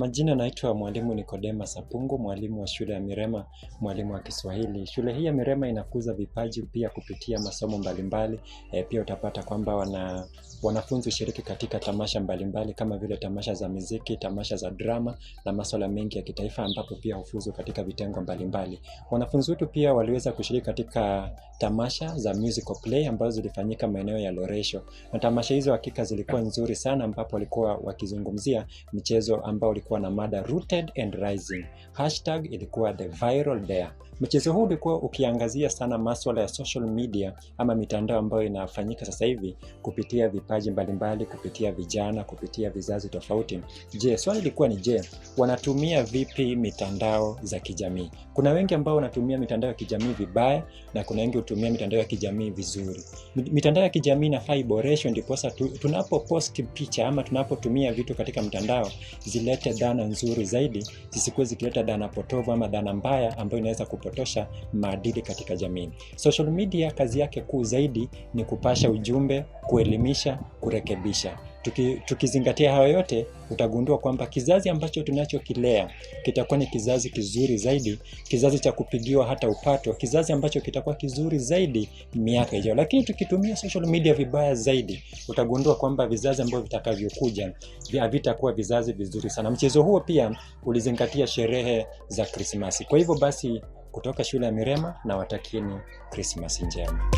Kwa majina naitwa mwalimu Nikodema Sapungu, mwalimu wa shule ya Mirema, mwalimu wa Kiswahili. Shule hii ya Mirema inakuza vipaji pia kupitia masomo mbalimbali. Pia utapata kwamba wanafunzi hushiriki katika tamasha mbalimbali kama vile tamasha za muziki, tamasha za drama na masuala mengi ya kitaifa, ambapo pia hufuzu katika vitengo mbalimbali. Wanafunzi wetu pia waliweza kushiriki katika tamasha za musical play ambazo zilifanyika maeneo ya Loresho. Na tamasha hizo hakika zilikuwa nzuri sana, ambapo walikuwa wakizungumzia michezo ambao ulikuwa na mada Rooted and Rising. Hashtag ilikuwa the viral there. Mchezo huu ulikuwa ukiangazia sana masuala ya social media ama mitandao ambayo inafanyika sasa hivi kupitia vipaji mbalimbali, kupitia vijana, kupitia vizazi tofauti. Swali lilikuwa ni wanatumia vipi mitandao za kijamii? Kuna wengi ambao wanatumia mitandao ya kijamii vibaya na kuna wengi hutumia mitandao ya kijamii vizuri. Mitandao ya kijamii inafaa iboreshwe ndiposa tunapo post picha ama tunapotumia vitu katika mtandao zilete dhana nzuri zaidi, zisikuwe zikileta dhana potovu ama dhana mbaya ambayo inaweza kupotosha maadili katika jamii. Social media kazi yake kuu zaidi ni kupasha ujumbe, kuelimisha, kurekebisha. Tukizingatia hayo yote, utagundua kwamba kizazi ambacho tunachokilea kitakuwa ni kizazi kizuri zaidi, kizazi cha kupigiwa hata upato, kizazi ambacho kitakuwa kizuri zaidi miaka ijayo. Lakini tukitumia social media vibaya zaidi, utagundua kwamba vizazi ambavyo vitakavyokuja havitakuwa vizazi vizuri sana. Mchezo huo pia ulizingatia sherehe za Krismasi. Kwa hivyo basi, kutoka shule ya Mirema na watakieni Krismasi njema.